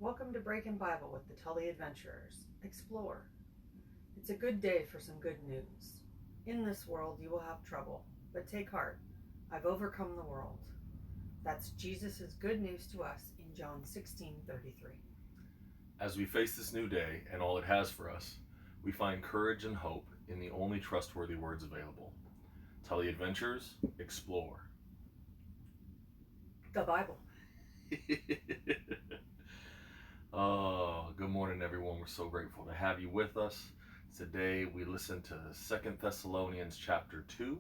Welcome to BreaknBible with the Tully Adventurers. Explore. It's a good day for some good news. In this world you will have trouble, but take heart. I've overcome the world. That's Jesus' good news to us in John 16:33. As we face this new day and all it has for us, we find courage and hope in the only trustworthy words available. Tully Adventures, explore. The Bible. Oh, good morning, everyone. We're so grateful to have you with us. Today we listened to 2 Thessalonians chapter 2,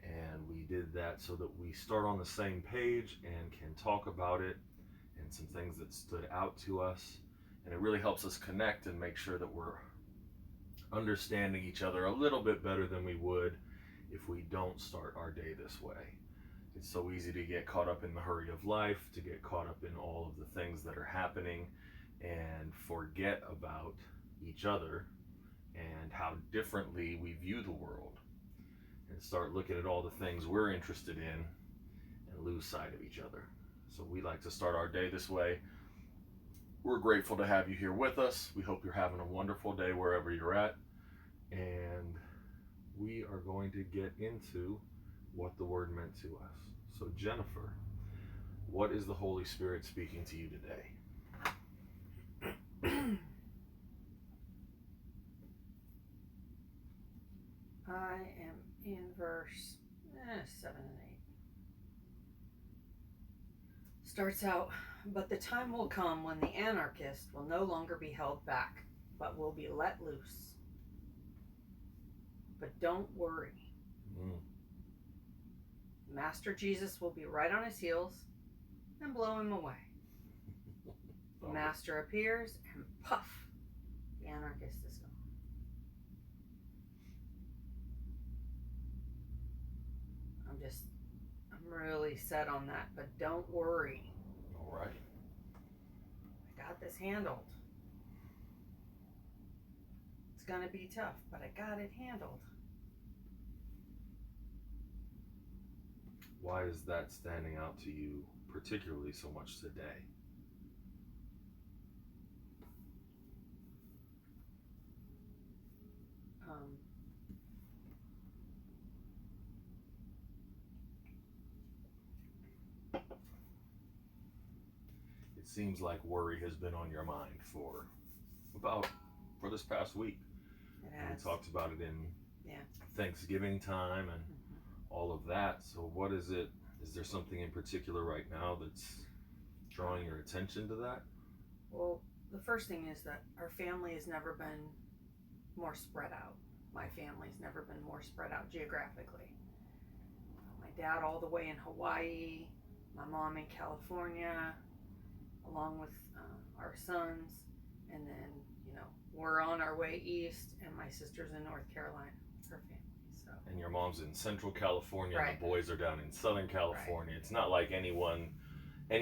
and we did that so that we start on the same page and can talk about it and some things that stood out to us. And it really helps us connect and make sure that we're understanding each other a little bit better than we would if we don't start our day this way. It's so easy to get caught up in the hurry of life, to get caught up in all of the things that are happening and forget about each other and how differently we view the world, and start looking at all the things we're interested in and lose sight of each other. So we like to start our day this way. We're grateful to have you here with us. We hope you're having a wonderful day wherever you're at, and we are going to get into what the word meant to us. So Jennifer, what is the Holy Spirit speaking to you today? I am in verse 7 and 8. Starts out, but the time will come when the anarchist will no longer be held back, but will be let loose. But don't worry. Master Jesus will be right on his heels and blow him away. The master appears and puff, the anarchist is gone. I'm really set on that, but don't worry. All right. I got this handled. It's gonna be tough, but I got it handled. Why is that standing out to you particularly so much today? It seems like worry has been on your mind for this past week. It has. We talked about it in Thanksgiving time and all of that. So what is it? Is there something in particular right now that's drawing your attention to that? Well, the first thing is that our family has never been more spread out. My family's never been more spread out geographically. My dad all the way in Hawaii, my mom in California, along with our sons, and then, we're on our way east, and my sister's in North Carolina, her family. So. And your mom's in Central California, right. And the boys are down in Southern California. Right. It's not like any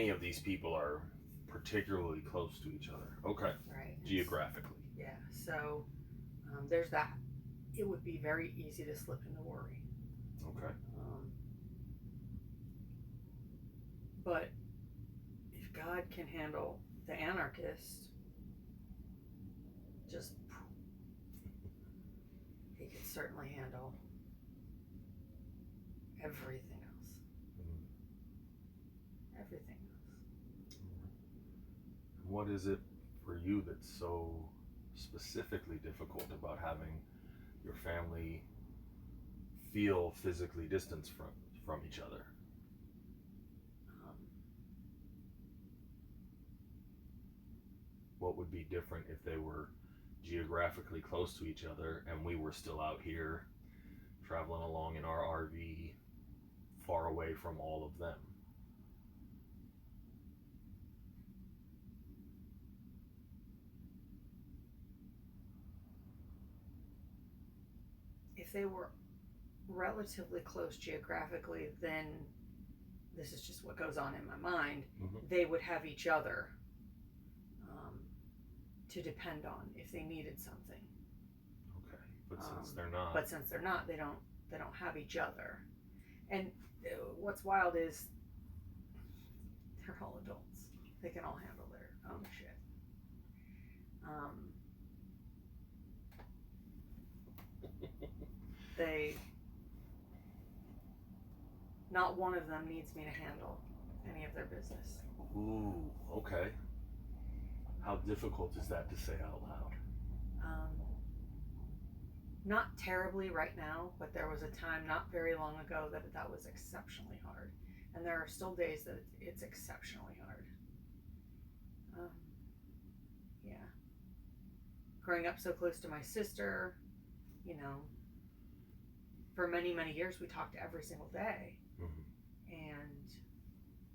of these people are particularly close to each other. Okay. Right. Geographically. Yeah. So there's that. It would be very easy to slip into worry. Okay. But if God can handle the anarchist, he can certainly handle everything else. Everything else. What is it for you that's so specifically difficult about having your family feel physically distanced from each other? What would be different if they were geographically close to each other and we were still out here traveling along in our RV far away from all of them? If they were relatively close geographically, then this is just what goes on in my mind. They would have each other to depend on if they needed something. Okay, but since they're not. But since they're not, they don't have each other. And what's wild is they're all adults. They can all handle their own the shit. Not one of them needs me to handle any of their business. Ooh, okay. How difficult is that to say out loud? Not terribly right now, but there was a time not very long ago that was exceptionally hard. And there are still days that it's exceptionally hard. Yeah. Growing up so close to my sister, you know, for many, many years we talked every single day. Mm-hmm. And,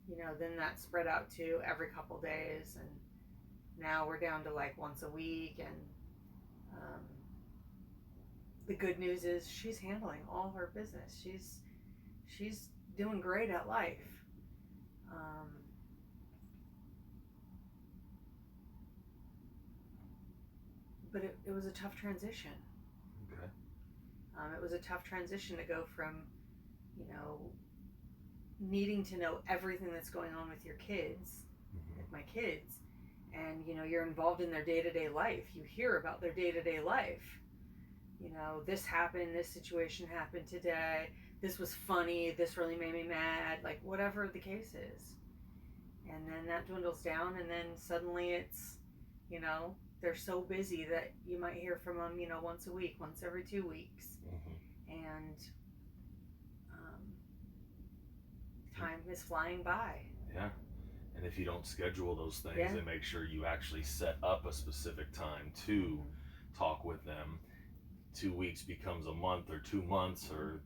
you know, then that spread out to every couple days. And now we're down to like once a week. And the good news is she's handling all her business. She's doing great at life. But it was a tough transition. Okay. It was a tough transition to go from, you know, needing to know everything that's going on with your kids, Mm-hmm. with my kids, and, you know, you're involved in their day-to-day life. You hear about their day-to-day life. You know, this happened, this situation happened today, this was funny, this really made me mad, like whatever the case is. And then that dwindles down, and then suddenly it's, you know, they're so busy that you might hear from them, you know, once a week, once every 2 weeks. Mm-hmm. And time is flying by. Yeah. And if you don't schedule those things Yeah. and make sure you actually set up a specific time to talk with them, 2 weeks becomes a month or 2 months or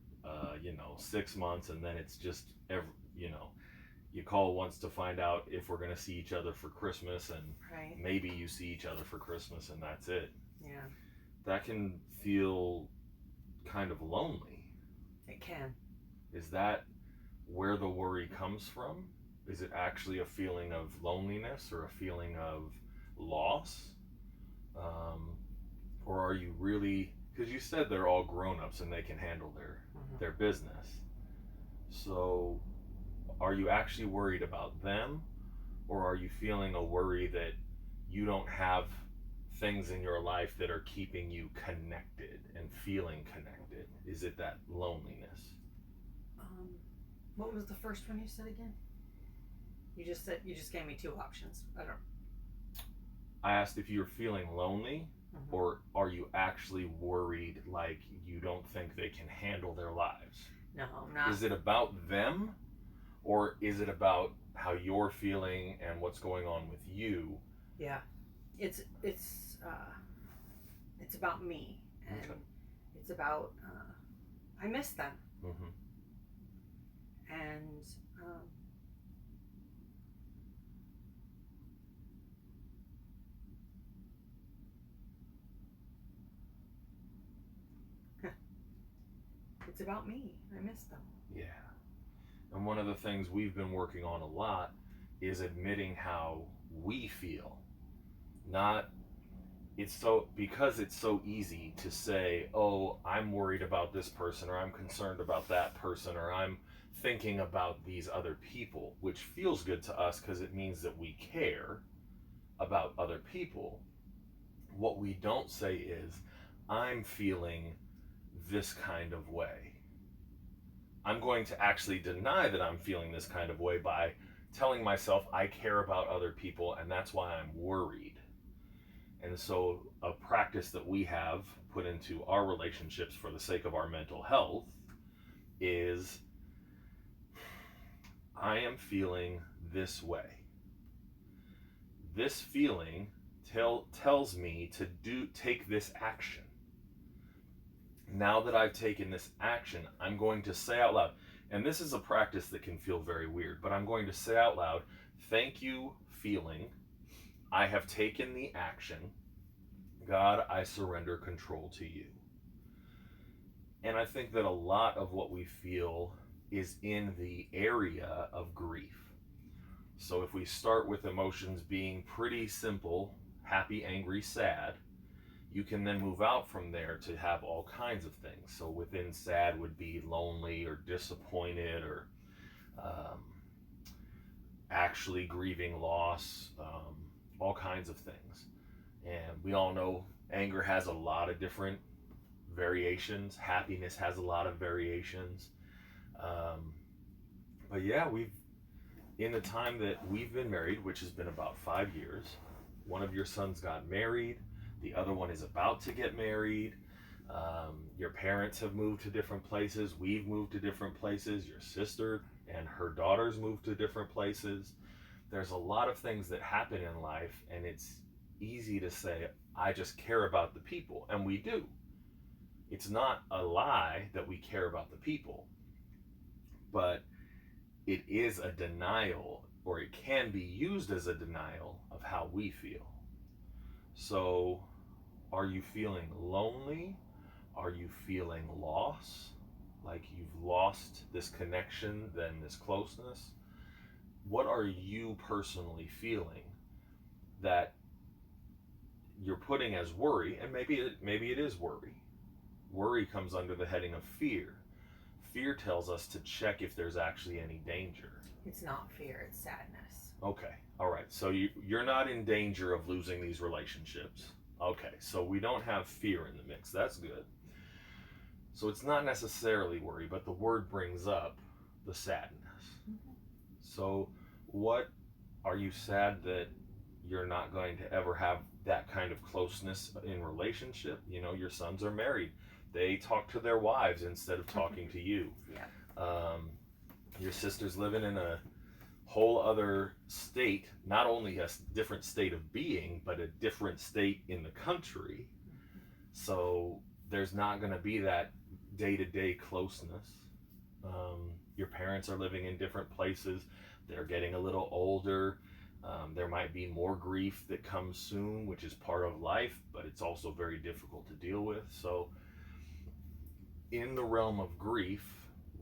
6 months, and then it's just you call once to find out if we're going to see each other for Christmas, and Right. maybe you see each other for Christmas and that's it. Yeah. That can feel kind of lonely. It can. Is that where the worry comes from? Is it actually a feeling of loneliness or a feeling of loss? Or are you really, because you said they're all grown-ups and they can handle their business. So are you actually worried about them, or are you feeling a worry that you don't have things in your life that are keeping you connected and feeling connected? Is it that loneliness? What was the first one you said again? You just gave me 2 options. I asked if you're feeling lonely, or are you actually worried, like you don't think they can handle their lives? No, I'm not. Is it about them, or is it about how you're feeling and what's going on with you? Yeah, it's about me, and it's about I miss them, and it's about me. I miss them. Yeah. And one of the things we've been working on a lot is admitting how we feel. Because it's so easy to say, oh, I'm worried about this person, or I'm concerned about that person, or I'm thinking about these other people, which feels good to us because it means that we care about other people. What we don't say is, I'm feeling this kind of way. I'm going to actually deny that I'm feeling this kind of way by telling myself I care about other people, and that's why I'm worried. And so a practice that we have put into our relationships for the sake of our mental health is, I am feeling this way. This feeling tells me to take this action. Now that I've taken this action, I'm going to say out loud, and this is a practice that can feel very weird, but I'm going to say out loud, thank you, feeling. I have taken the action. God, I surrender control to you. And I think that a lot of what we feel is in the area of grief. So if we start with emotions being pretty simple, happy, angry, sad, you can then move out from there to have all kinds of things. So within sad would be lonely or disappointed, or actually grieving loss, all kinds of things. And we all know anger has a lot of different variations. Happiness has a lot of variations. But yeah, in the time that we've been married, which has been about 5 years, one of your sons got married, the other one is about to get married. Your parents have moved to different places. We've moved to different places. Your sister and her daughters moved to different places. There's a lot of things that happen in life, and it's easy to say, I just care about the people. And we do. It's not a lie that we care about the people, but it is a denial, or it can be used as a denial of how we feel. So, are you feeling lonely? Are you feeling loss? Like you've lost this connection, then this closeness? What are you personally feeling that you're putting as worry? And maybe it is worry. Worry comes under the heading of fear. Fear tells us to check if there's actually any danger. It's not fear, it's sadness. Okay, all right. So you're not in danger of losing these relationships. Okay, so we don't have fear in the mix. That's good. So it's not necessarily worry, but the word brings up the sadness. Mm-hmm. So what are you sad that you're not going to ever have that kind of closeness in relationship? You know, your sons are married. They talk to their wives instead of talking to you. Yeah. Your sister's living in a whole other state, not only a different state of being, but a different state in the country. So there's not going to be that day-to-day closeness. Your parents are living in different places. They're getting a little older. There might be more grief that comes soon, which is part of life, but it's also very difficult to deal with. So in the realm of grief,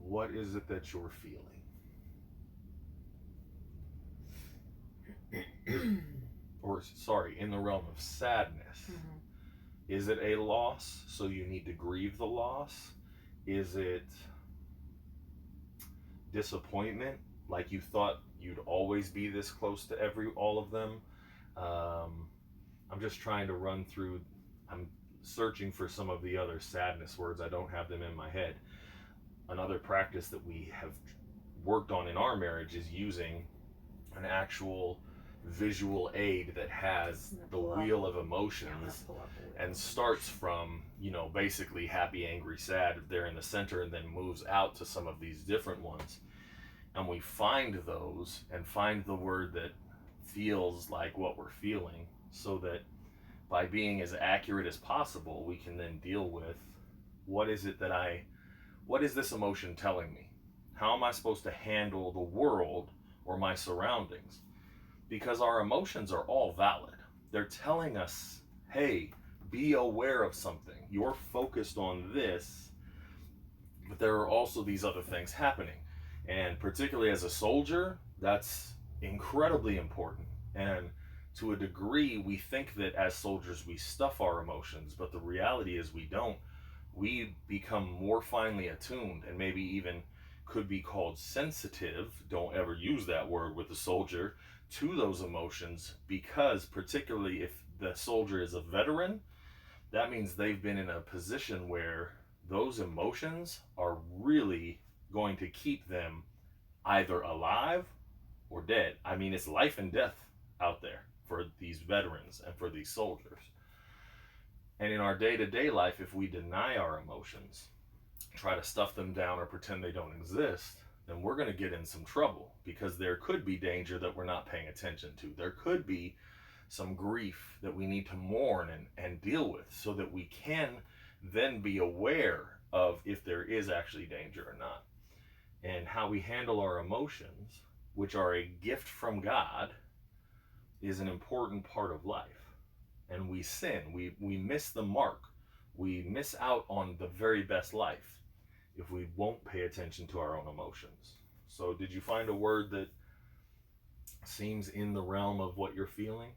what is it that you're feeling? Or, sorry, in the realm of sadness. Mm-hmm. Is it a loss, so you need to grieve the loss? Is it disappointment, like you thought you'd always be this close to all of them? I'm just trying to run through, I'm searching for some of the other sadness words. I don't have them in my head. Another practice that we have worked on in our marriage is using an actual visual aid that has the wheel of emotions and starts from, basically happy, angry, sad there in the center, and then moves out to some of these different ones. And we find those and find the word that feels like what we're feeling, so that by being as accurate as possible, we can then deal with what is this emotion telling me? How am I supposed to handle the world or my surroundings? Because our emotions are all valid. They're telling us, hey, be aware of something. You're focused on this, but there are also these other things happening. And particularly as a soldier, that's incredibly important. And to a degree, we think that as soldiers we stuff our emotions, but the reality is we don't. We become more finely attuned, and maybe even could be called sensitive. Don't ever use that word with a soldier, to those emotions, because particularly if the soldier is a veteran, that means they've been in a position where those emotions are really going to keep them either alive or dead. I mean, it's life and death out there for these veterans and for these soldiers. And in our day-to-day life, if we deny our emotions, try to stuff them down or pretend they don't exist, then we're going to get in some trouble, because there could be danger that we're not paying attention to. There could be some grief that we need to mourn and deal with, so that we can then be aware of if there is actually danger or not. And how we handle our emotions, which are a gift from God, is an important part of life. And we sin, we miss the mark, we miss out on the very best life if we won't pay attention to our own emotions. So did you find a word that seems in the realm of what you're feeling?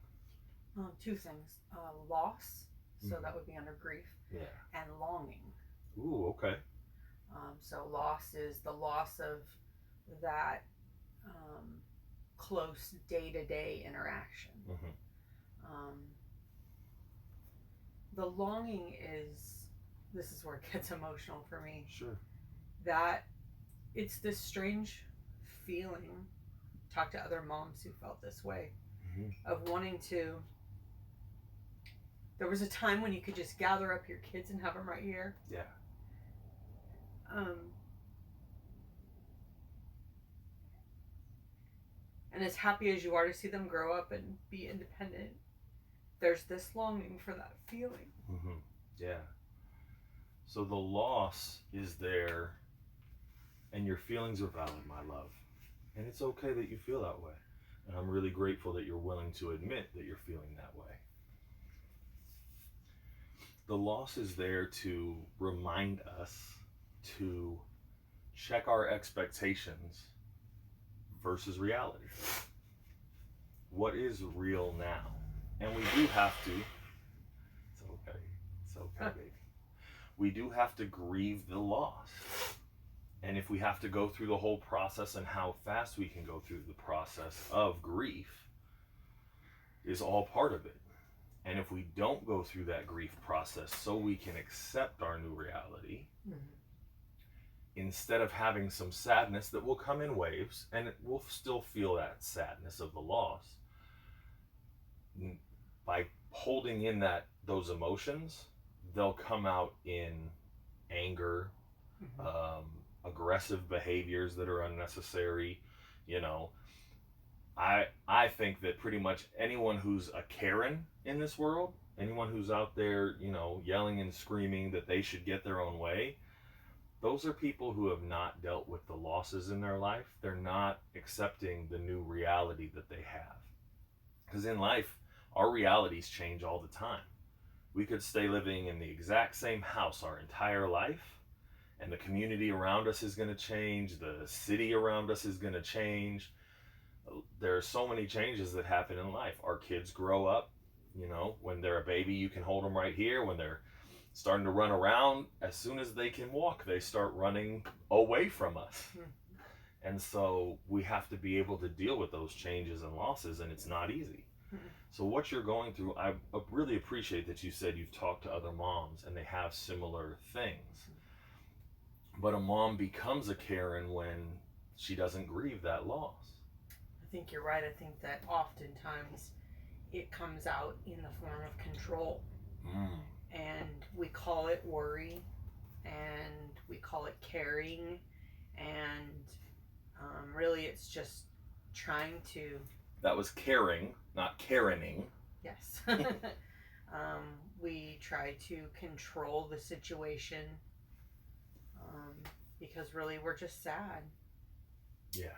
Two things. Loss, so that would be under grief. Yeah. And longing. Ooh, okay. So loss is the loss of that close day-to-day interaction. Mm-hmm. The longing this is where it gets emotional for me. Sure. That it's this strange feeling. Talk to other moms who felt this way, of wanting to. There was a time when you could just gather up your kids and have them right here. Yeah. And as happy as you are to see them grow up and be independent, there's this longing for that feeling. Yeah. So the loss is there, and your feelings are valid, my love. And it's okay that you feel that way. And I'm really grateful that you're willing to admit that you're feeling that way. The loss is there to remind us to check our expectations versus reality. What is real now? And we do have to, it's okay, baby. We do have to grieve the loss. And if we have to go through the whole process, and how fast we can go through the process of grief is all part of it. And if we don't go through that grief process so we can accept our new reality, instead of having some sadness that will come in waves, and we'll still feel that sadness of the loss, by holding in those emotions, they'll come out in anger, aggressive behaviors that are unnecessary. I think that pretty much anyone who's a Karen in this world, anyone who's out there, yelling and screaming that they should get their own way, those are people who have not dealt with the losses in their life. They're not accepting the new reality that they have. Because in life, our realities change all the time. We could stay living in the exact same house our entire life, and the community around us is going to change. The city around us is going to change. There are so many changes that happen in life. Our kids grow up, when they're a baby, you can hold them right here. When they're starting to run around, as soon as they can walk, they start running away from us. And so we have to be able to deal with those changes and losses, and it's not easy. So what you're going through, I really appreciate that you said you've talked to other moms and they have similar things. But a mom becomes a Karen when she doesn't grieve that loss. I think you're right. I think that oftentimes it comes out in the form of control. And we call it worry, and we call it caring, and really it's just trying to... That was caring, not Karening. Yes. We try to control the situation, because really we're just sad. Yeah.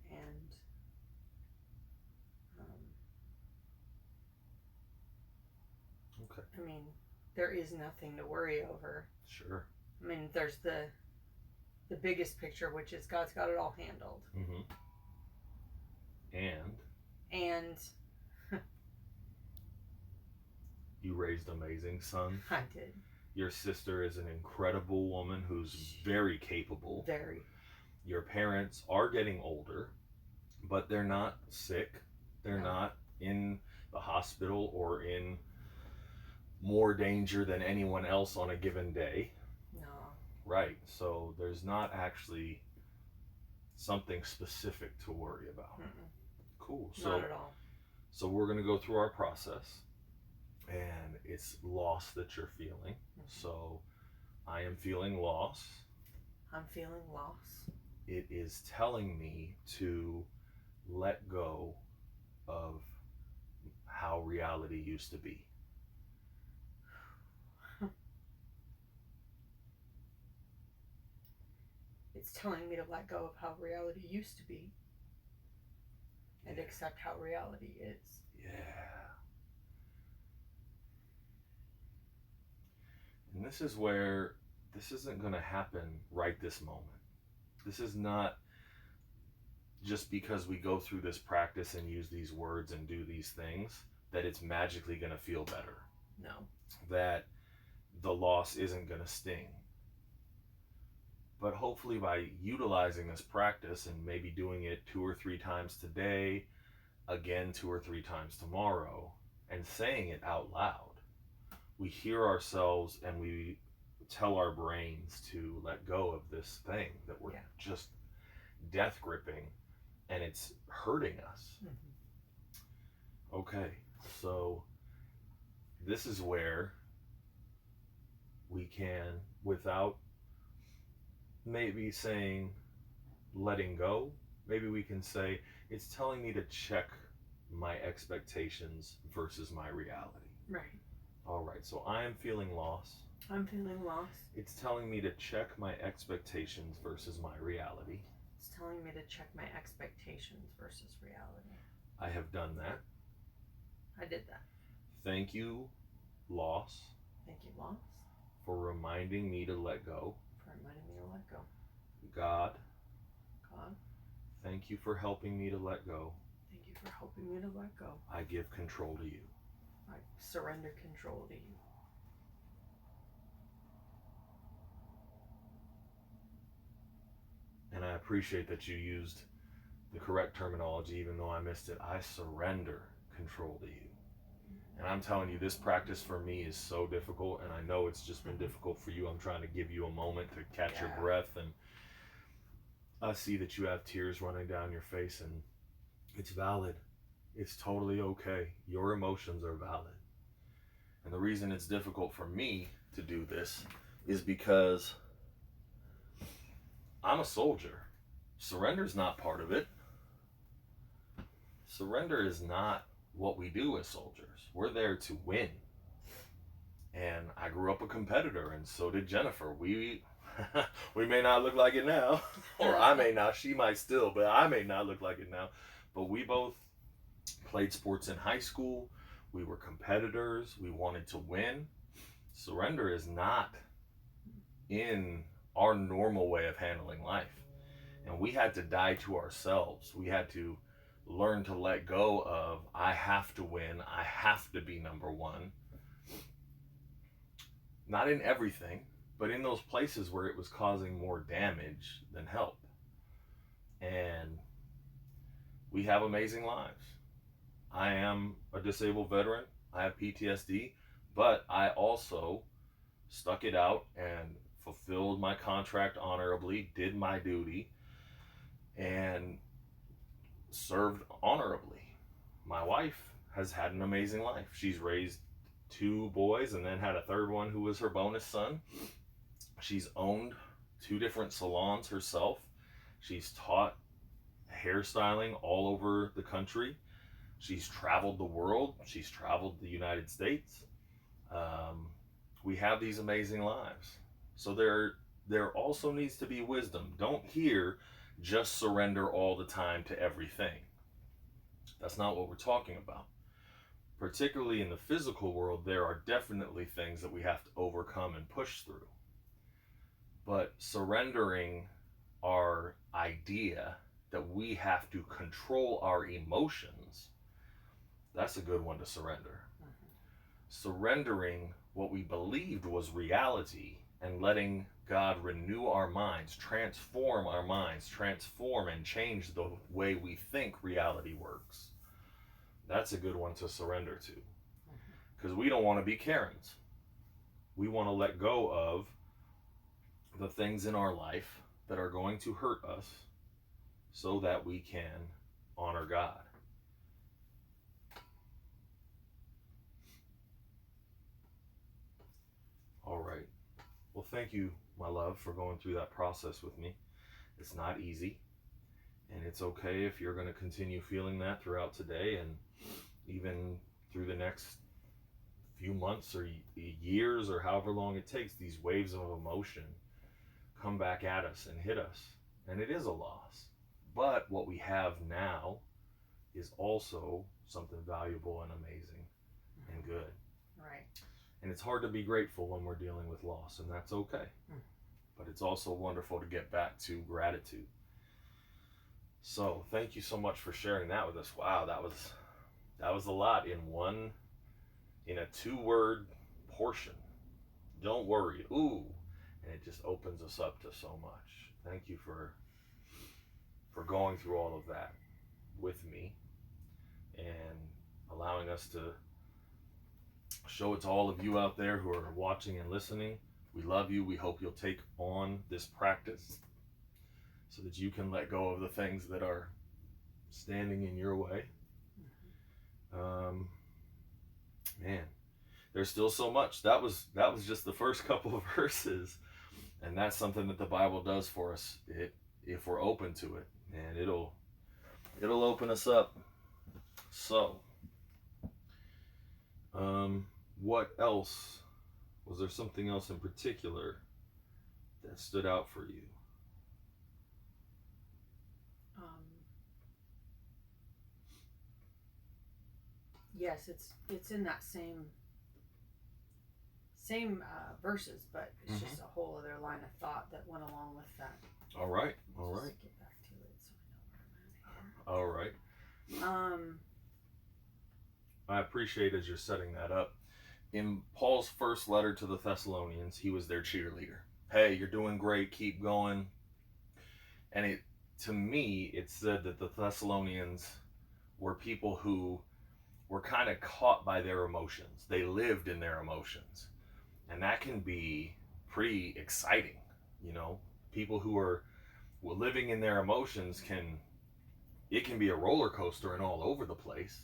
And okay. I mean, there is nothing to worry over. Sure. I mean, there's the biggest picture, which is God's got it all handled. And you raised amazing sons. I did. Your sister is an incredible woman who's very capable. Very. Your parents are getting older, but they're not sick. They're not in the hospital or in more danger than anyone else on a given day. No. Right. So there's not actually something specific to worry about. Cool. So, not at all. So we're going to go through our process, and it's loss that you're feeling. So I am feeling loss. I'm feeling loss. It is telling me to let go of how reality used to be. It's telling me to let go of how reality used to be and accept how reality is. Yeah. And this is where this isn't going to happen right this moment. This is not just because we go through this practice and use these words and do these things that it's magically going to feel better. No. That the loss isn't going to sting. But hopefully by utilizing this practice and maybe doing it 2 or 3 times today, again 2 or 3 times tomorrow and saying it out loud, we hear ourselves and we tell our brains to let go of this thing that we're just death gripping and it's hurting us. Okay, so this is where we can, without maybe saying letting go, maybe we can say it's telling me to check my expectations versus my reality. Right. All right, so I am feeling loss. I'm feeling lost. It's telling me to check my expectations versus my reality. It's telling me to check my expectations versus reality. I have done that. I did that. Thank you, loss. Thank you, loss. For reminding me to let go. For reminding me to let go. God. God. Thank you for helping me to let go. Thank you for helping me to let go. I give control to you. I surrender control to you. And I appreciate that you used the correct terminology, even though I missed it. I surrender control to you. And I'm telling you, this practice for me is so difficult, and I know it's just been difficult for you. I'm trying to give you a moment to catch your breath, and I see that you have tears running down your face, and it's valid. It's totally okay. Your emotions are valid. And the reason it's difficult for me to do this is because I'm a soldier. Surrender's not part of it. Surrender is not what we do as soldiers. We're there to win. And I grew up a competitor, and so did Jennifer. We may not look like it now, or I may not. She might still, but I may not look like it now. But we both played sports in high school. We were competitors. We wanted to win. Surrender is not in our normal way of handling life. And we had to die to ourselves. We had to learn to let go of, I have to win. I have to be number one. Not in everything, but in those places where it was causing more damage than help. And we have amazing lives. I am a disabled veteran. I have PTSD, but I also stuck it out and fulfilled my contract honorably, did my duty, and served honorably. My wife has had an amazing life. She's raised 2 boys and then had a third one who was her bonus son. She's owned 2 different salons herself. She's taught hairstyling all over the country. She's traveled the world. She's traveled the United States. We have these amazing lives. So there also needs to be wisdom. Don't hear just surrender all the time to everything. That's not what we're talking about. Particularly in the physical world, there are definitely things that we have to overcome and push through. But surrendering our idea that we have to control our emotions, that's a good one to surrender. Surrendering what we believed was reality and letting God renew our minds, transform and change the way we think reality works. That's a good one to surrender to. Because we don't want to be Karens. We want to let go of the things in our life that are going to hurt us so that we can honor God. All right. Well, thank you, my love, for going through that process with me. It's not easy, and it's okay if you're going to continue feeling that throughout today and even through the next few months or years or however long it takes. These waves of emotion come back at us and hit us, and it is a loss. But what we have now is also something valuable and amazing and good. Right. And it's hard to be grateful when we're dealing with loss, and that's okay. But it's also wonderful to get back to gratitude. So thank you so much for sharing that with us. Wow, that was a lot in a 2-word portion. Don't worry. Ooh. And it just opens us up to so much. Thank you for going through all of that with me. and allowing us to show it to all of you out there who are watching and listening. We love you. We hope you'll take on this practice so that you can let go of the things that are standing in your way. Man, there's still so much. That was just the first couple of verses, and that's something that the Bible does for us. If we're open to it, and it'll open us up. So, what else? Was there something else in particular that stood out for you? Yes, it's in that same verses, but it's just a whole other line of thought that went along with that. All right. Just get back to it so I know where I'm at here. All right. I appreciate as you're setting that up. In Paul's first letter to the Thessalonians, he was their cheerleader. Hey, you're doing great. Keep going. And to me, it said that the Thessalonians were people who were kind of caught by their emotions. They lived in their emotions. And that can be pretty exciting, you know. People who are living in their emotions can be a roller coaster and all over the place.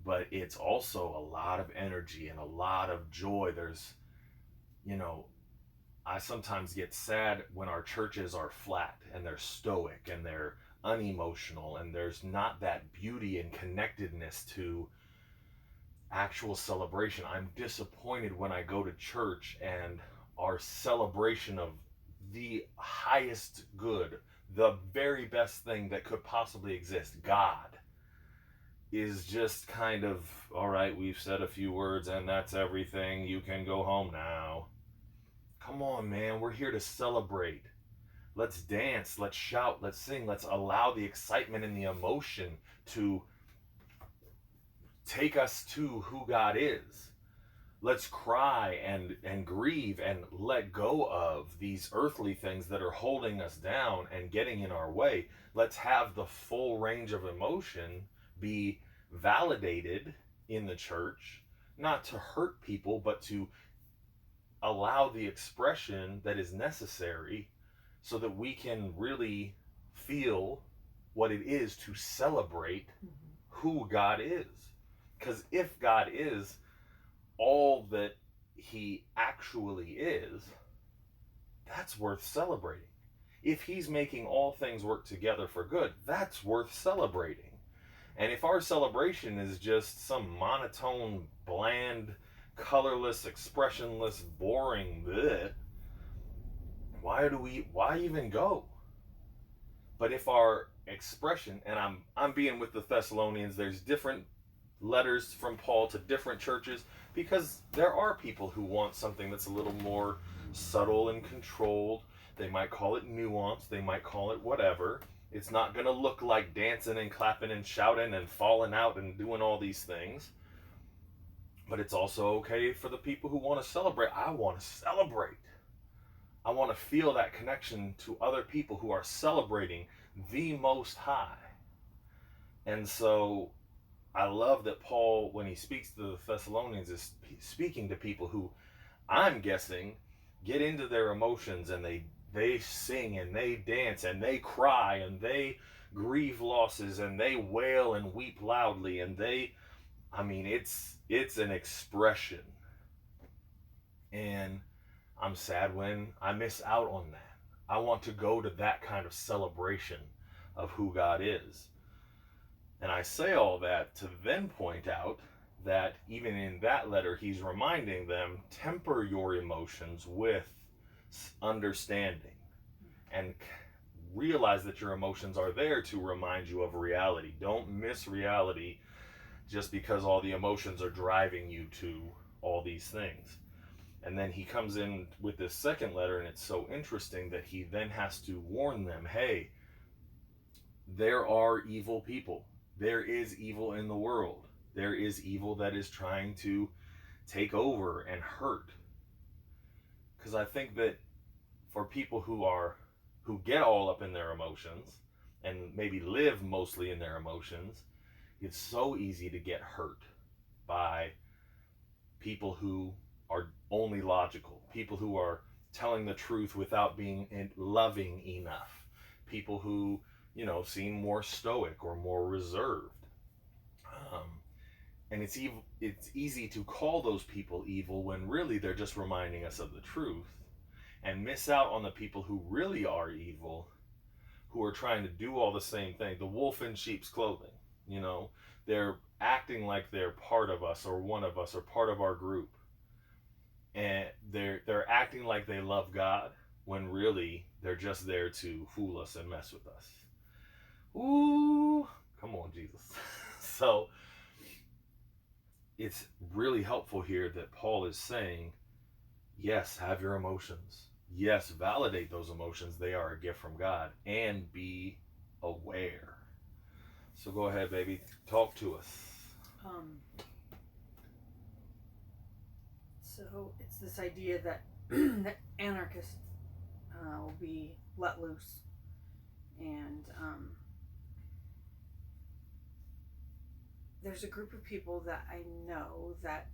But it's also a lot of energy and a lot of joy. There's, you know, I sometimes get sad when our churches are flat and they're stoic and they're unemotional and there's not that beauty and connectedness to actual celebration. I'm disappointed when I go to church and our celebration of the highest good, the very best thing that could possibly exist, God, is just kind of, all right, we've said a few words and that's everything. You can go home now. Come on, man. We're here to celebrate. Let's dance. Let's shout. Let's sing. Let's allow the excitement and the emotion to take us to who God is. Let's cry and grieve and let go of these earthly things that are holding us down and getting in our way. Let's have the full range of emotion be validated in the church, not to hurt people, but to allow the expression that is necessary so that we can really feel what it is to celebrate who God is. Because if God is all that he actually is, that's worth celebrating. If he's making all things work together for good, that's worth celebrating. And if our celebration is just some monotone, bland, colorless, expressionless, boring bleh, why even go? But if our expression, and I'm being with the Thessalonians, there's different letters from Paul to different churches, because there are people who want something that's a little more subtle and controlled. They might call it nuance, they might call it whatever. It's not going to look like dancing and clapping and shouting and falling out and doing all these things. But it's also okay for the people who want to celebrate. I want to celebrate. I want to feel that connection to other people who are celebrating the Most High. And so I love that Paul, when he speaks to the Thessalonians, is speaking to people who, I'm guessing, get into their emotions and they sing and they dance and they cry and they grieve losses and they wail and weep loudly and it's an expression. And I'm sad when I miss out on that. I want to go to that kind of celebration of who God is. And I say all that to then point out that even in that letter, he's reminding them, temper your emotions with understanding and realize that your emotions are there to remind you of reality. Don't miss reality just because all the emotions are driving you to all these things. And then he comes in with this second letter, and it's so interesting that he then has to warn them, hey, there are evil people. There is evil in the world. There is evil that is trying to take over and hurt. Because I think that for people who get all up in their emotions and maybe live mostly in their emotions, It's so easy to get hurt by people who are only logical, people who are telling the truth without being loving enough, people who, seem more stoic or more reserved. And it's easy to call those people evil when really they're just reminding us of the truth, and miss out on the people who really are evil, who are trying to do all the same thing. The wolf in sheep's clothing, they're acting like they're part of us or one of us or part of our group. And they're acting like they love God when really they're just there to fool us and mess with us. Ooh, come on, Jesus. So it's really helpful here that Paul is saying, yes, have your emotions. Yes, validate those emotions. They are a gift from God, and be aware. So go ahead, baby. Talk to us. So it's this idea that that anarchists will be let loose, and there's a group of people that I know that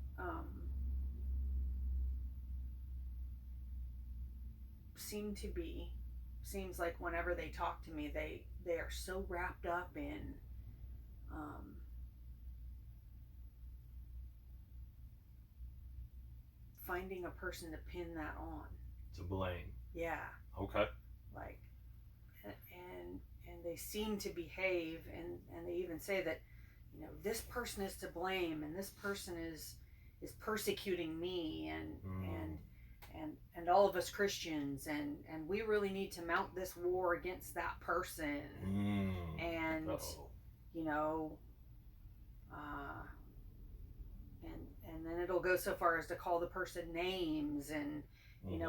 seems like whenever they talk to me, they are so wrapped up in finding a person to pin that on. To blame. Yeah. Okay. Like, and they seem to behave, and they even say that, this person is to blame, and this person is persecuting me, and all of us Christians, and we really need to mount this war against that person. And and then it'll go so far as to call the person names, and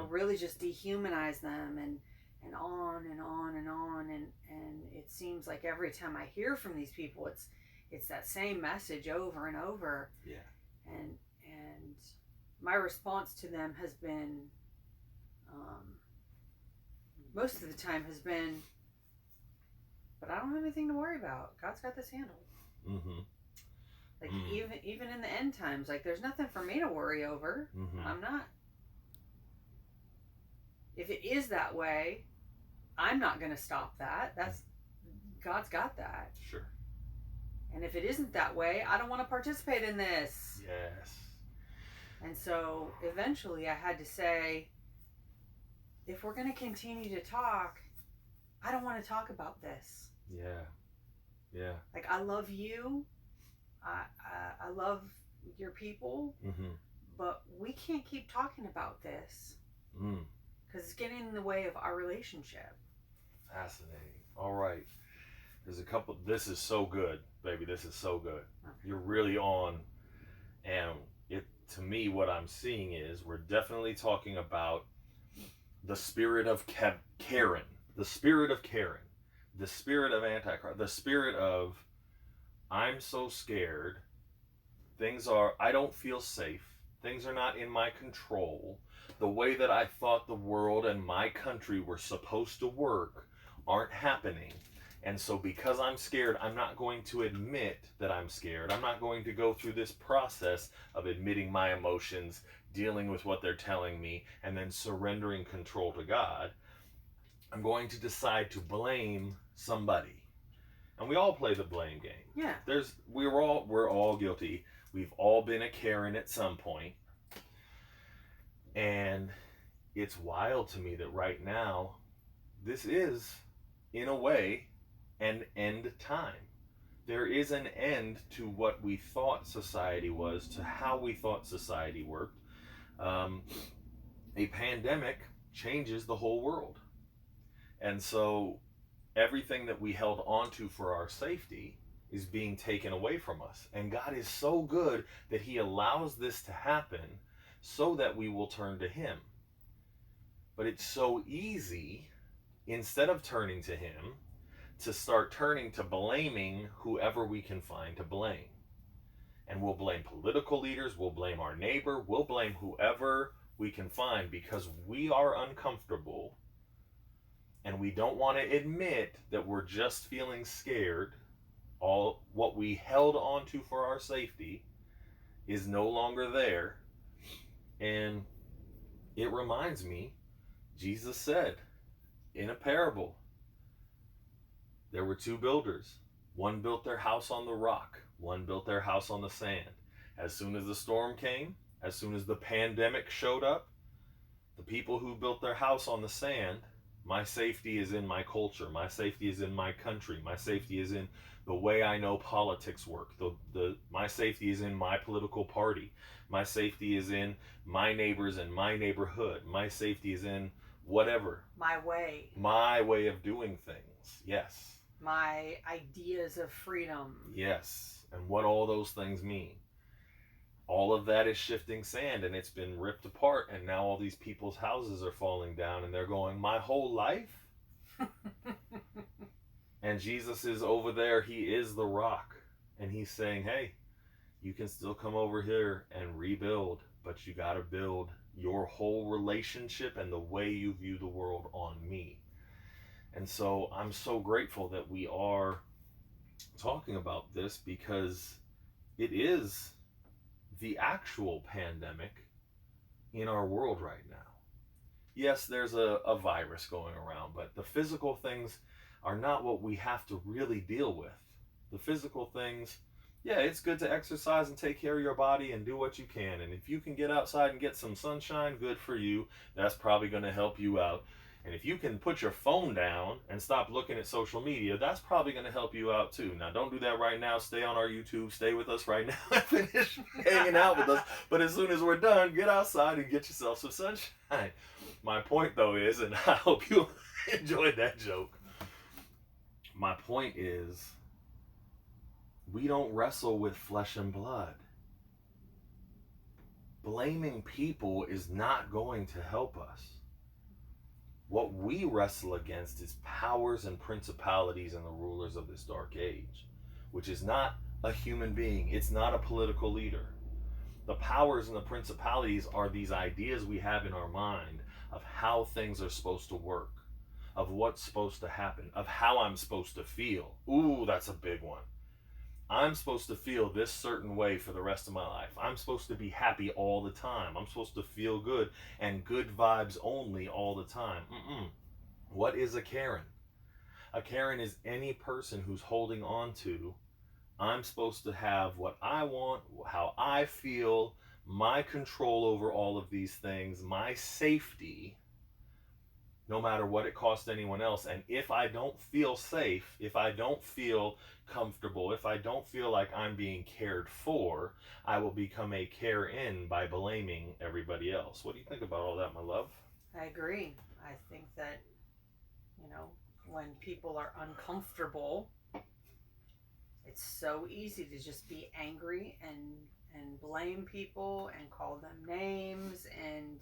really just dehumanize them, and on and on and on, and it seems like every time I hear from these people, it's that same message over and over. Yeah. And my response to them has been, most of the time has been, but I don't have anything to worry about. God's got this handled. Like, even in the end times, like, there's nothing for me to worry over. I'm not. If it is that way, I'm not going to stop that. God's got that. Sure. And if it isn't that way, I don't want to participate in this. Yes. And so eventually I had to say, if we're going to continue to talk, I don't want to talk about this. Yeah. Like, I love you. I love your people. But we can't keep talking about this. Because it's getting in the way of our relationship. Fascinating. All right. There's a couple. This is so good, baby. This is so good. Okay. You're really on. And to me, what I'm seeing is we're definitely talking about the spirit of Karen, the spirit of Karen, the spirit of Antichrist, the spirit of I'm so scared. I don't feel safe. Things are not in my control. The way that I thought the world and my country were supposed to work aren't happening. And so because I'm scared, I'm not going to admit that I'm scared. I'm not going to go through this process of admitting my emotions, dealing with what they're telling me, and then surrendering control to God. I'm going to decide to blame somebody. And we all play the blame game. Yeah. We're all guilty. We've all been a Karen at some point. And it's wild to me that right now, this is, in a way, an end time. There is an end to what we thought society was, to how we thought society worked. A pandemic changes the whole world. And so everything that we held onto for our safety is being taken away from us. And God is so good that He allows this to happen so that we will turn to Him. But it's so easy, instead of turning to Him, to start turning to blaming whoever we can find to blame. And we'll blame political leaders, we'll blame our neighbor, we'll blame whoever we can find because we are uncomfortable and we don't want to admit that we're just feeling scared All what we held on to for our safety is no longer there. And it reminds me, Jesus said in a parable, there were two builders. One built their house on the rock, one built their house on the sand. As soon as the storm came, as soon as the pandemic showed up, the people who built their house on the sand, my safety is in my culture, my safety is in my country, my safety is in the way I know politics work, my safety is in my political party, my safety is in my neighbors and my neighborhood, my safety is in whatever. My way of doing things, yes. My ideas of freedom. Yes, and what all those things mean. All of that is shifting sand, and it's been ripped apart, and now all these people's houses are falling down, and they're going, my whole life? And Jesus is over there. He is the rock, and he's saying, hey, you can still come over here and rebuild, but you got to build your whole relationship and the way you view the world on me. And so I'm so grateful that we are talking about this, because it is the actual pandemic in our world right now. Yes, there's a virus going around, but the physical things are not what we have to really deal with. The physical things, yeah, it's good to exercise and take care of your body and do what you can. And if you can get outside and get some sunshine, good for you. That's probably going to help you out. And if you can put your phone down and stop looking at social media, that's probably going to help you out too. Now, don't do that right now. Stay on our YouTube. Stay with us right now and finish hanging out with us. But as soon as we're done, get outside and get yourself some sunshine. My point, though, is, and I hope you enjoyed that joke. My point is, we don't wrestle with flesh and blood. Blaming people is not going to help us. What we wrestle against is powers and principalities and the rulers of this dark age, which is not a human being. It's not a political leader. The powers and the principalities are these ideas we have in our mind of how things are supposed to work, of what's supposed to happen, of how I'm supposed to feel. Ooh, that's a big one. I'm supposed to feel this certain way for the rest of my life. I'm supposed to be happy all the time. I'm supposed to feel good and good vibes only all the time. What is a Karen? A Karen is any person who's holding on to, I'm supposed to have what I want, how I feel, my control over all of these things, my safety, no matter what it costs anyone else. And if I don't feel safe, if I don't feel comfortable, if I don't feel like I'm being cared for, I will become a care-in by blaming everybody else. What do you think about all that, my love? I agree. I think that, when people are uncomfortable, it's so easy to just be angry and blame people and call them names and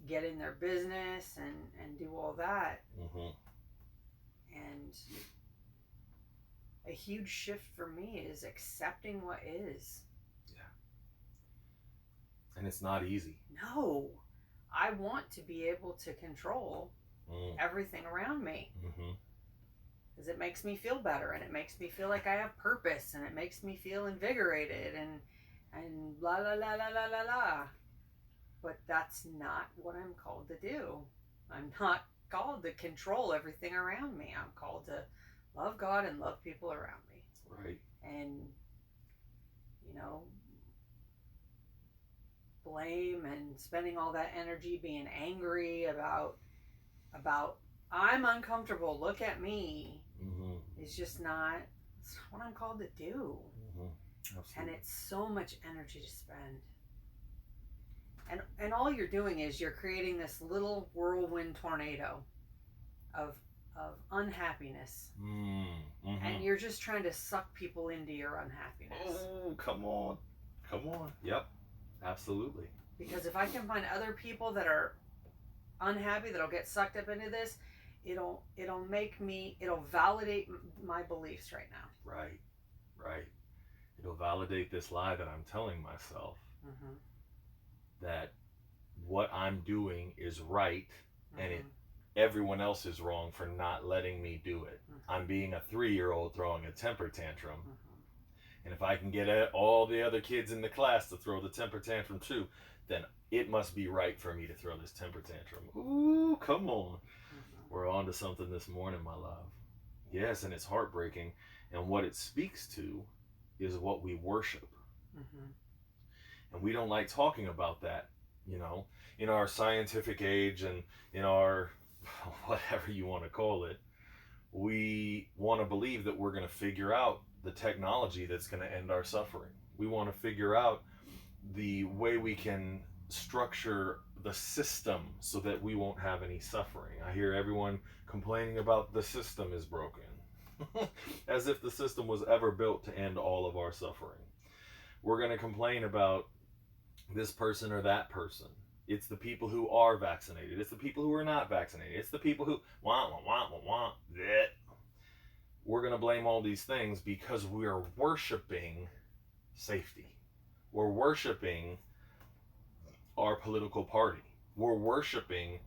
get in their business and do all that. And a huge shift for me is accepting what is. Yeah. And it's not easy. No. I want to be able to control everything around me. Because it makes me feel better, and it makes me feel like I have purpose, and it makes me feel invigorated and blah, la, la, la, la, la, la. But that's not what I'm called to do. I'm not called to control everything around me. I'm called to love God and love people around me. Right. And, blame and spending all that energy being angry about I'm uncomfortable, look at me, is just not, it's what I'm called to do. Absolutely. And it's so much energy to spend. And all you're doing is you're creating this little whirlwind tornado of unhappiness. And you're just trying to suck people into your unhappiness. Oh, come on. Yep, absolutely. Because if I can find other people that are unhappy, that'll get sucked up into this, it'll validate my beliefs right now. Right. It'll validate this lie that I'm telling myself, that what I'm doing is right, and everyone else is wrong for not letting me do it. Mm-hmm. I'm being a 3-year-old throwing a temper tantrum. Mm-hmm. And if I can get all the other kids in the class to throw the temper tantrum too, then it must be right for me to throw this temper tantrum. Ooh, come on. Mm-hmm. We're on to something this morning, my love. Yes, and it's heartbreaking. And what it speaks to is what we worship. Mm-hmm. And we don't like talking about that, you know, in our scientific age and in our whatever you want to call it. We want to believe that we're going to figure out the technology that's going to end our suffering. We want to figure out the way we can structure the system so that we won't have any suffering. I hear everyone complaining about the system is broken. As if the system was ever built to end all of our suffering. We're going to complain about this person or that person. It's the people who are vaccinated. It's the people who are not vaccinated. It's the people who want. We're going to blame all these things because we are worshiping safety. We're worshiping our political party. We're worshiping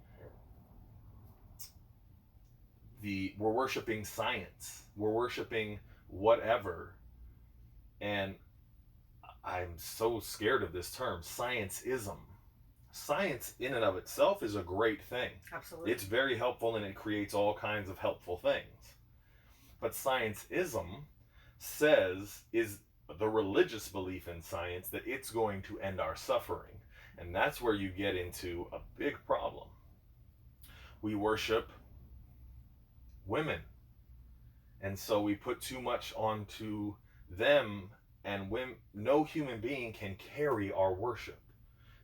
science. We're worshiping whatever. And I'm so scared of this term, Scienceism. Science in and of itself is a great thing. Absolutely. It's very helpful and it creates all kinds of helpful things. But Scienceism is the religious belief in science that it's going to end our suffering. And that's where you get into a big problem. We worship women. And so we put too much onto them, and no human being can carry our worship.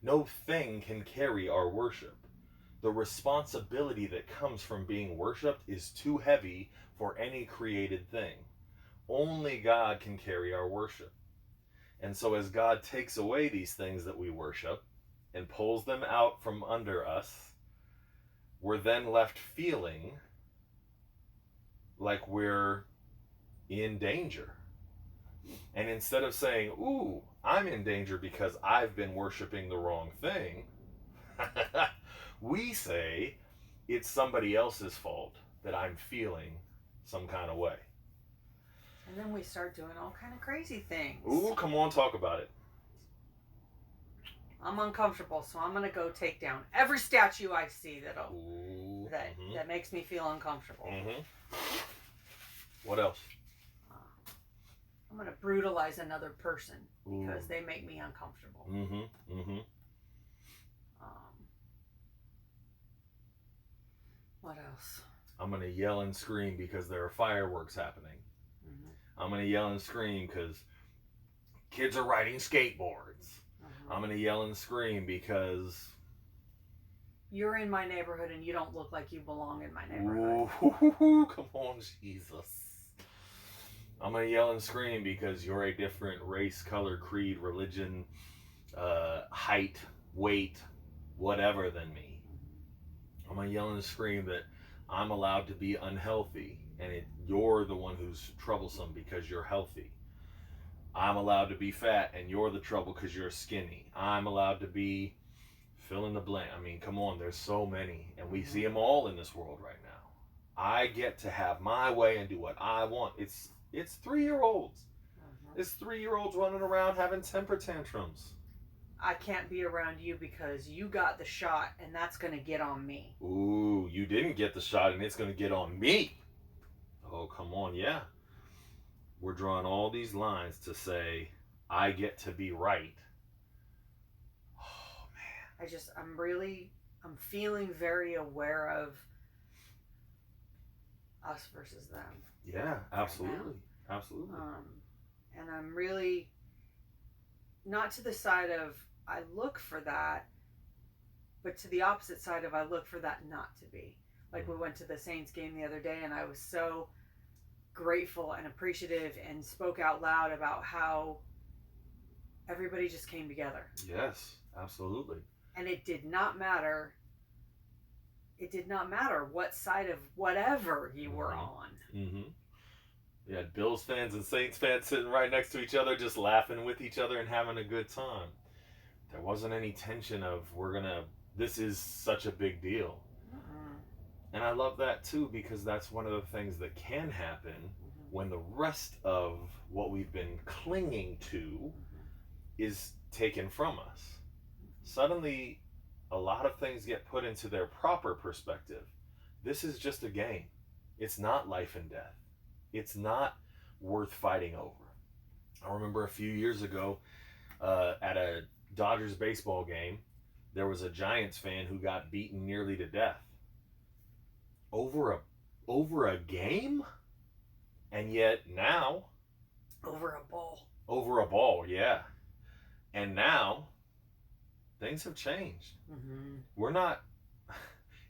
No thing can carry our worship. The responsibility that comes from being worshiped is too heavy for any created thing. Only God can carry our worship. And so as God takes away these things that we worship and pulls them out from under us, we're then left feeling like we're in danger. And instead of saying, ooh, I'm in danger because I've been worshiping the wrong thing, we say it's somebody else's fault that I'm feeling some kind of way. And then we start doing all kind of crazy things. Ooh, come on, talk about it. I'm uncomfortable, so I'm gonna go take down every statue I see that makes me feel uncomfortable. Mm-hmm. What else? I'm gonna brutalize another person because they make me uncomfortable. Mm-hmm. Mm-hmm. What else? I'm gonna yell and scream because there are fireworks happening. Mm-hmm. I'm gonna yell and scream because kids are riding skateboards. Mm-hmm. I'm gonna yell and scream because you're in my neighborhood and you don't look like you belong in my neighborhood. Ooh, come on, Jesus. I'm gonna yell and scream because you're a different race, color, creed, religion, height, weight, whatever than me. I'm gonna yell and scream that I'm allowed to be unhealthy and you're the one who's troublesome because you're healthy. I'm allowed to be fat and you're the trouble because you're skinny. I'm allowed to be fill in the blank. I mean, come on, there's so many, and we see them all in this world right now. I get to have my way and do what I want. It's 3-year-olds. Mm-hmm. It's 3-year-olds running around having temper tantrums. I can't be around you because you got the shot and that's going to get on me. Ooh, you didn't get the shot and it's going to get on me. Oh, come on, yeah. We're drawing all these lines to say, I get to be right. Oh, man. I'm feeling very aware of us versus them. Yeah, absolutely. Absolutely. And I'm really not to the side of I look for that, but to the opposite side of I look for that not to be. Like we went to the Saints game the other day and I was so grateful and appreciative and spoke out loud about how everybody just came together. Yes, absolutely. And it did not matter what side of whatever you were on. Mm-hmm. You had Bills fans and Saints fans sitting right next to each other, just laughing with each other and having a good time. There wasn't any tension of this is such a big deal. Mm-mm. And I love that too, because that's one of the things that can happen when the rest of what we've been clinging to is taken from us. Suddenly, a lot of things get put into their proper perspective. This is just a game. It's not life and death. It's not worth fighting over. I remember a few years ago at a Dodgers baseball game, there was a Giants fan who got beaten nearly to death over a game, and yet now Over a ball, yeah. And now things have changed. We're not.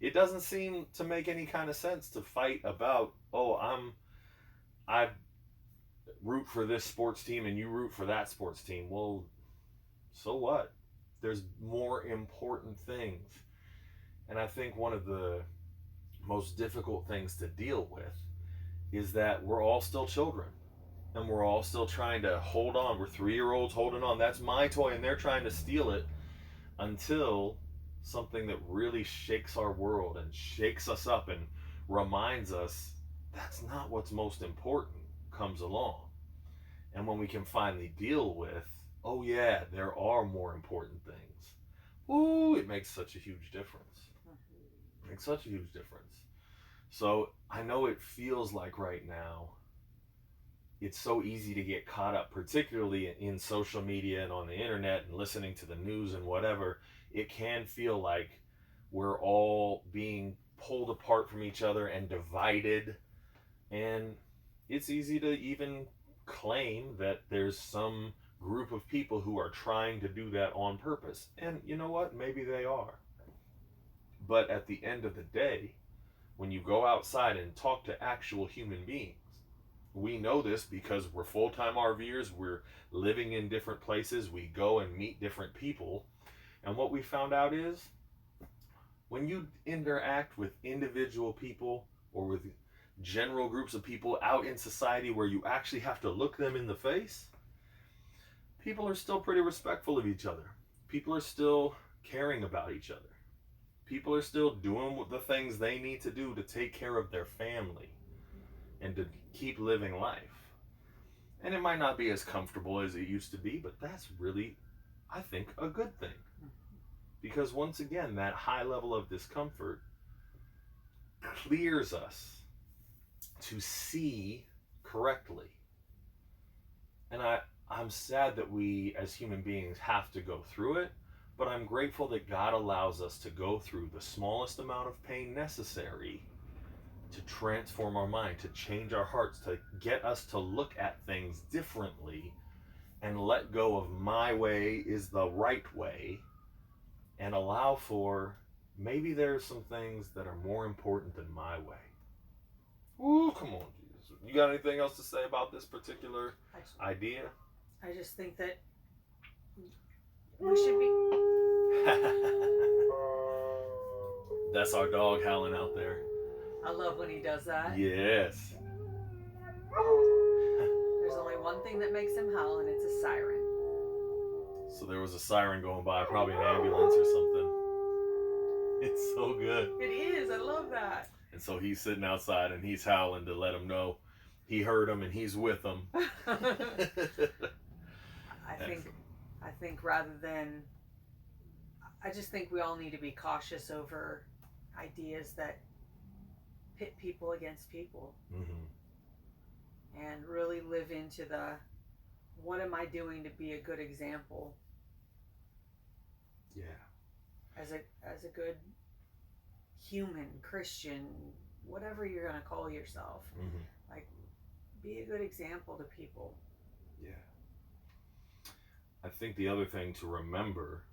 It doesn't seem to make any kind of sense to fight about, I root for this sports team and you root for that sports team. Well, so what? There's more important things. And I think one of the most difficult things to deal with is that we're all still children and we're all still trying to hold on. We're 3-year-olds holding on. That's my toy, and they're trying to steal it, until something that really shakes our world and shakes us up and reminds us that's not what's most important comes along. And when we can finally deal with, oh yeah, there are more important things, ooh, it makes such a huge difference. It makes such a huge difference. So I know it feels like right now it's so easy to get caught up, particularly in social media and on the internet and listening to the news and whatever. It can feel like we're all being pulled apart from each other and divided. And it's easy to even claim that there's some group of people who are trying to do that on purpose. And you know what? Maybe they are. But at the end of the day, when you go outside and talk to actual human beings, we know this because we're full-time RVers, we're living in different places, we go and meet different people. And what we found out is when you interact with individual people or with general groups of people out in society where you actually have to look them in the face, people are still pretty respectful of each other. People are still caring about each other. People are still doing the things they need to do to take care of their family and to keep living life. And it might not be as comfortable as it used to be, but that's really, I think, a good thing. Because once again, that high level of discomfort clears us to see correctly. And I'm sad that we as human beings have to go through it, but I'm grateful that God allows us to go through the smallest amount of pain necessary to transform our mind, to change our hearts, to get us to look at things differently and let go of my way is the right way, and allow for maybe there's some things that are more important than my way. Ooh, come on, Jesus. You got anything else to say about this particular idea? I just think that we should be. That's our dog howling out there. I love when he does that. Yes. There's only one thing that makes him howl, and it's a siren. So there was a siren going by, probably an ambulance or something. It's so good. It is. I love that. And so he's sitting outside and he's howling to let him know he heard him and he's with them. I think rather than, I just think we all need to be cautious over ideas that pit people against people, and really live into the, what am I doing to be a good example? Yeah. As a good human, Christian, whatever you're gonna call yourself, like, be a good example to people. Yeah. I think the other thing to remember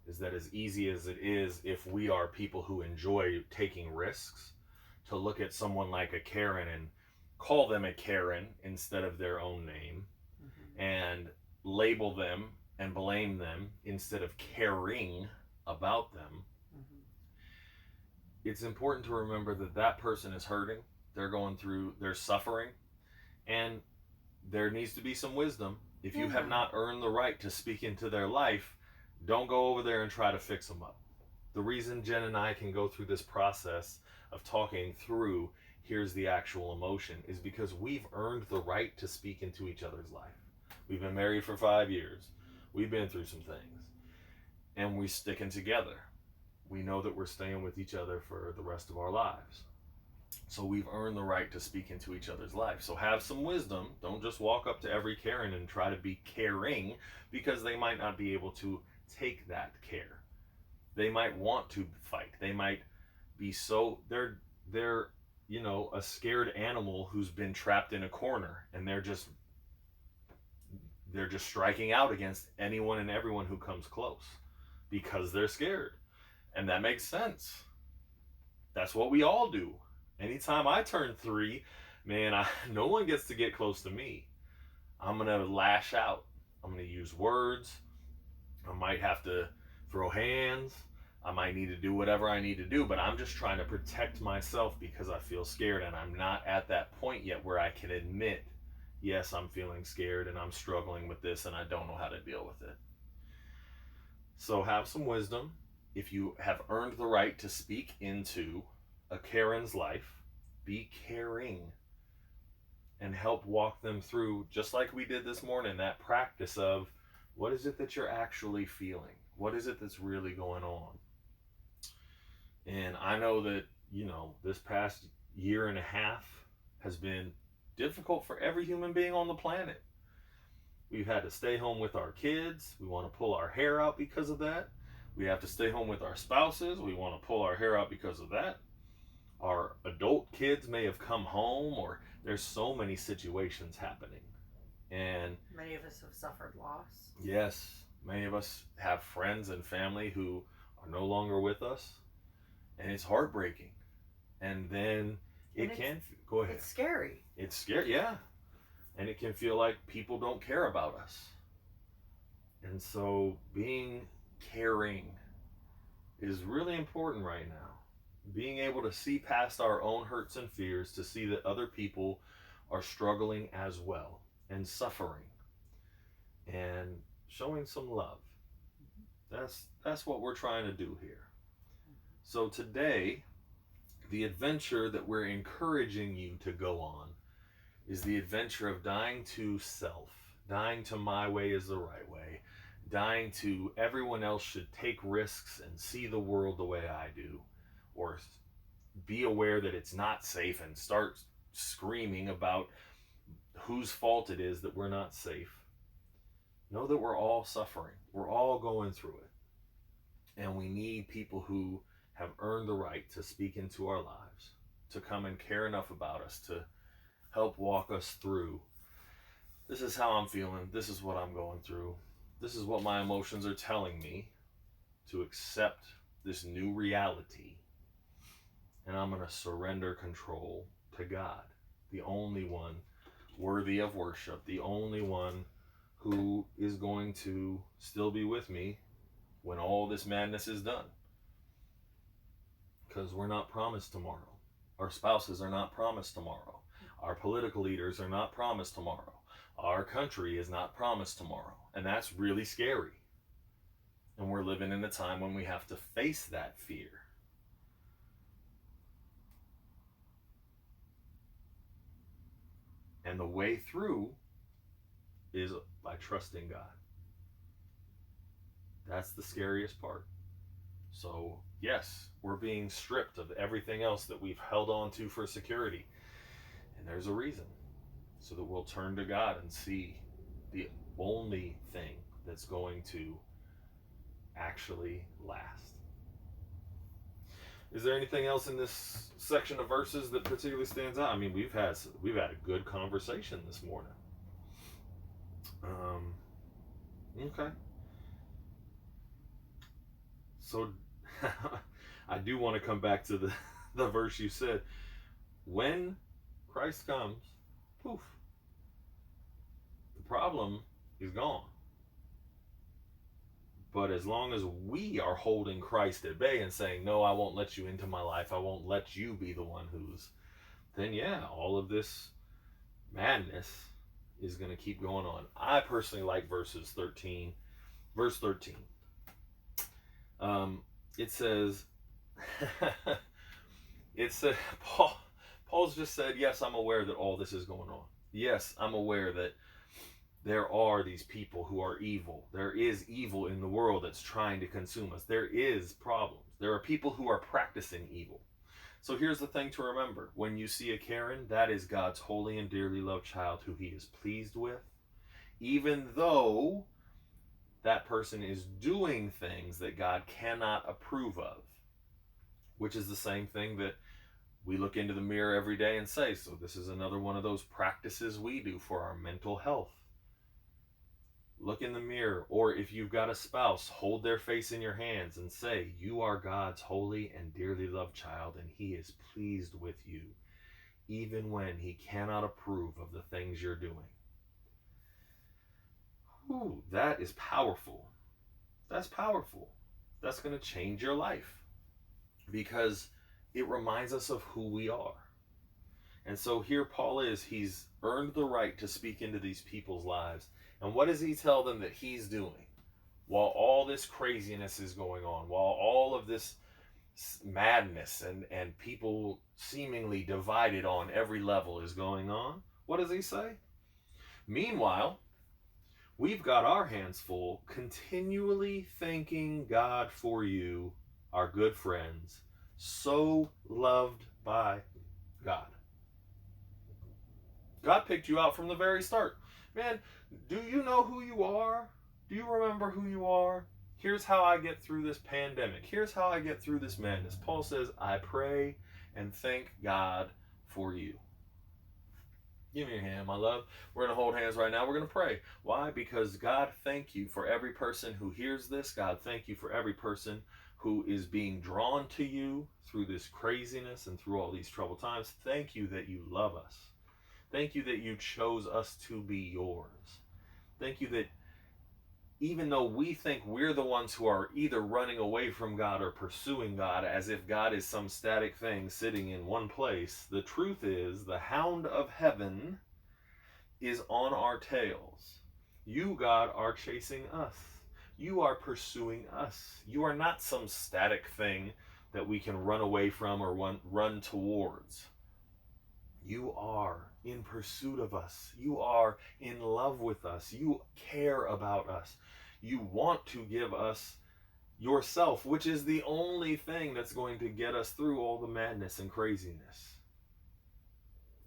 is that as easy as it is, if we are people who enjoy taking risks, to look at someone like a Karen and call them a Karen instead of their own name, and label them and blame them instead of caring about them, it's important to remember that that person is hurting, they're going through, they're suffering, and there needs to be some wisdom. If you have not earned the right to speak into their life, don't go over there and try to fix them up. The reason Jen and I can go through this process of talking through here's the actual emotion is because we've earned the right to speak into each other's life. We've been married for 5 years. We've been through some things. And we're sticking together. We know that we're staying with each other for the rest of our lives. So we've earned the right to speak into each other's life. So have some wisdom. Don't just walk up to every Karen and try to be caring, because they might not be able to take that care. They might want to fight. They might be so, they're a scared animal who's been trapped in a corner, and they're just striking out against anyone and everyone who comes close because they're scared. And that makes sense. That's what we all do. Anytime I turn 3, man, no one gets to get close to me. I'm going to lash out. I'm going to use words. I might have to throw hands. I might need to do whatever I need to do, but I'm just trying to protect myself because I feel scared, and I'm not at that point yet where I can admit, yes, I'm feeling scared and I'm struggling with this and I don't know how to deal with it. So have some wisdom. If you have earned the right to speak into a Karen's life, be caring and help walk them through, just like we did this morning, that practice of what is it that you're actually feeling? What is it that's really going on? And I know that, this past year and a half has been difficult for every human being on the planet. We've had to stay home with our kids. We want to pull our hair out because of that. We have to stay home with our spouses. We want to pull our hair out because of that. Our adult kids may have come home, or there's so many situations happening. And many of us have suffered loss. Yes, many of us have friends and family who are no longer with us, and it's heartbreaking. And then go ahead. It's scary. It's scary, yeah. And it can feel like people don't care about us. And so being caring is really important right now. Being able to see past our own hurts and fears, to see that other people are struggling as well and suffering, and showing some love. That's what we're trying to do here. So today, the adventure that we're encouraging you to go on is the adventure of dying to self, dying to my way is the right way, dying to everyone else should take risks and see the world the way I do, or be aware that it's not safe and start screaming about whose fault it is that we're not safe. Know that we're all suffering. We're all going through it. And we need people who have earned the right to speak into our lives, to come and care enough about us, to help walk us through. This is how I'm feeling. This is what I'm going through. This is what my emotions are telling me, to accept this new reality. And I'm going to surrender control to God, the only one worthy of worship, the only one who is going to still be with me when all this madness is done. Because we're not promised tomorrow. Our spouses are not promised tomorrow. Our political leaders are not promised tomorrow. Our country is not promised tomorrow. And that's really scary. And we're living in a time when we have to face that fear. And the way through is by trusting God. That's the scariest part. So, yes, we're being stripped of everything else that we've held on to for security. And there's a reason. So that we'll turn to God and see the only thing that's going to actually last. Is there anything else in this section of verses that particularly stands out? I mean, we've had a good conversation this morning. Okay. So I do want to come back to the verse you said. When Christ comes, poof, the problem is gone. But as long as we are holding Christ at bay and saying, no, I won't let you into my life, I won't let you be the one who's, then yeah, all of this madness is going to keep going on. I personally like verse 13. It says, It's Paul's just said, yes, I'm aware that all this is going on. Yes, I'm aware that there are these people who are evil. There is evil in the world that's trying to consume us. There is problems. There are people who are practicing evil. So here's the thing to remember. When you see a Karen, that is God's holy and dearly loved child who he is pleased with, even though that person is doing things that God cannot approve of, which is the same thing that we look into the mirror every day and say, so this is another one of those practices we do for our mental health. Look in the mirror, or if you've got a spouse, hold their face in your hands and say, you are God's holy and dearly loved child, and he is pleased with you, even when he cannot approve of the things you're doing. Ooh, that is powerful. That's powerful. That's going to change your life because it reminds us of who we are. And so here Paul is, he's earned the right to speak into these people's lives. And what does he tell them that he's doing while all this craziness is going on, while all of this madness and people seemingly divided on every level is going on? What does he say? Meanwhile, we've got our hands full continually thanking God for you, our good friends, so loved by God. God picked you out from the very start. Man, do you know who you are? Do you remember who you are? Here's how I get through this pandemic. Here's how I get through this madness. Paul says, I pray and thank God for you. Give me your hand, my love. We're going to hold hands right now. We're going to pray. Why? Because God, thank you for every person who hears this. God, thank you for every person who is being drawn to you through this craziness and through all these troubled times. Thank you that you love us. Thank you that you chose us to be yours. Thank you that even though we think we're the ones who are either running away from God or pursuing God as if God is some static thing sitting in one place, the truth is the hound of heaven is on our tails. You, God, are chasing us. You are pursuing us. You are not some static thing that we can run away from or run towards. You are in pursuit of us. You are in love with us. You care about us. You want to give us yourself, which is the only thing that's going to get us through all the madness and craziness.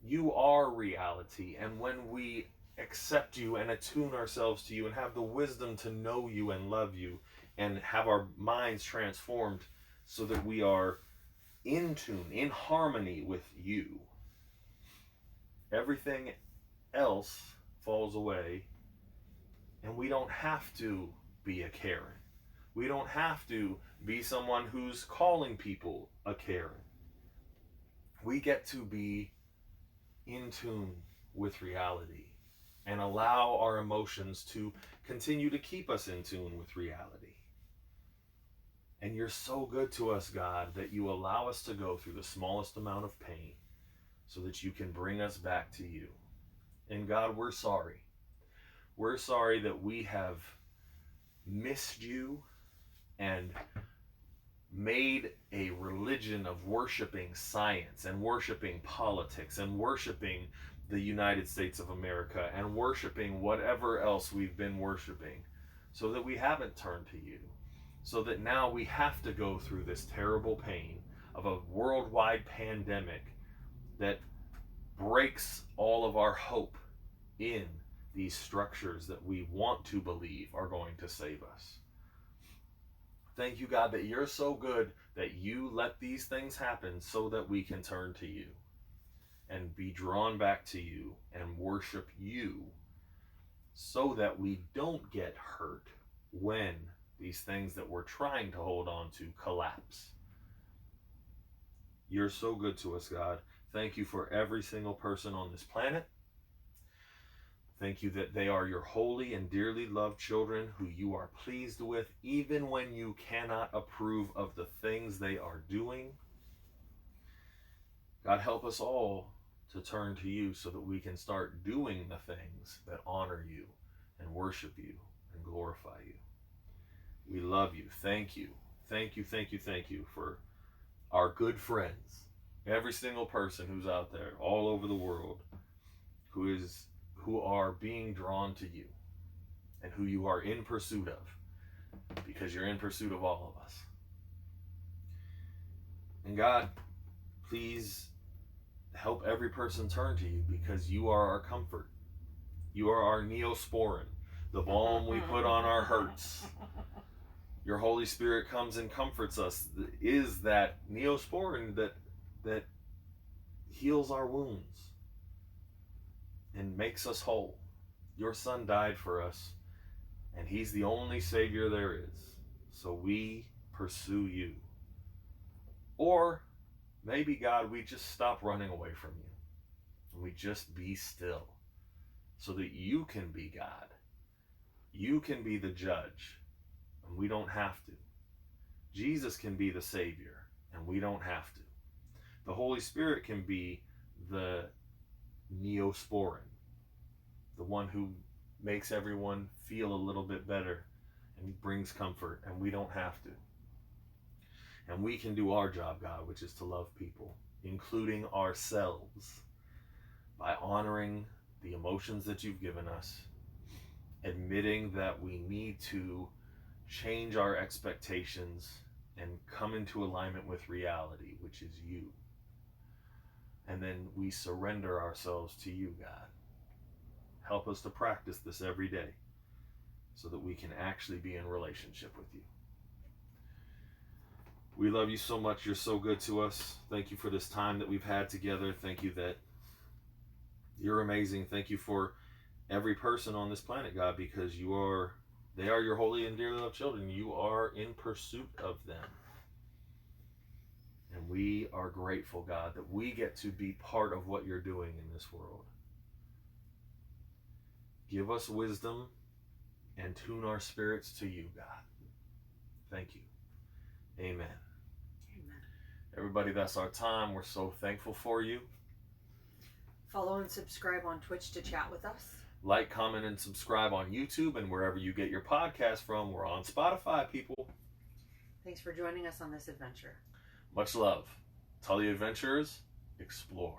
You are reality, and when we accept you and attune ourselves to you and have the wisdom to know you and love you and have our minds transformed so that we are in tune, in harmony with you, everything else falls away, and we don't have to be a Karen. We don't have to be someone who's calling people a Karen. We get to be in tune with reality and allow our emotions to continue to keep us in tune with reality. And you're so good to us, God, that you allow us to go through the smallest amount of pain so that you can bring us back to you. And God, we're sorry. We're sorry that we have missed you and made a religion of worshiping science and worshiping politics and worshiping the United States of America and worshiping whatever else we've been worshiping, so that we haven't turned to you, so that now we have to go through this terrible pain of a worldwide pandemic that breaks all of our hope in these structures that we want to believe are going to save us. Thank you, God, that you're so good that you let these things happen so that we can turn to you and be drawn back to you and worship you, so that we don't get hurt when these things that we're trying to hold on to collapse. You're so good to us, God. Thank you for every single person on this planet. Thank you that they are your holy and dearly loved children who you are pleased with, even when you cannot approve of the things they are doing. God, help us all to turn to you so that we can start doing the things that honor you and worship you and glorify you. We love you. Thank you. Thank you, thank you, thank you for our good friends every single person who's out there all over the world who are being drawn to you and who you are in pursuit of, because you're in pursuit of all of us. And God, please help every person turn to you, because you are our comfort. You are our neosporin, the balm we put on our hurts. Your Holy Spirit comes and comforts us, is that neosporin that heals our wounds and makes us whole. Your Son died for us, and He's the only Savior there is. So we pursue you. Or maybe, God, we just stop running away from you, and we just be still, so that you can be God. You can be the judge, and we don't have to. Jesus can be the Savior, and we don't have to. The Holy Spirit can be the neosporin, the one who makes everyone feel a little bit better and brings comfort, and we don't have to. And we can do our job, God, which is to love people, including ourselves, by honoring the emotions that you've given us, admitting that we need to change our expectations and come into alignment with reality, which is you. And then we surrender ourselves to you, God. Help us to practice this every day so that we can actually be in relationship with you. We love you so much. You're so good to us. Thank you for this time that we've had together. Thank you that you're amazing. Thank you for every person on this planet, God, because they are your holy and dearly loved children. You are in pursuit of them. And we are grateful, God, that we get to be part of what you're doing in this world. Give us wisdom and tune our spirits to you, God. Thank you. Amen. Amen. Everybody, that's our time. We're so thankful for you. Follow and subscribe on Twitch to chat with us. Like, comment, and subscribe on YouTube and wherever you get your podcast from. We're on Spotify, people. Thanks for joining us on this adventure. Much love. Tell the adventurers, explore.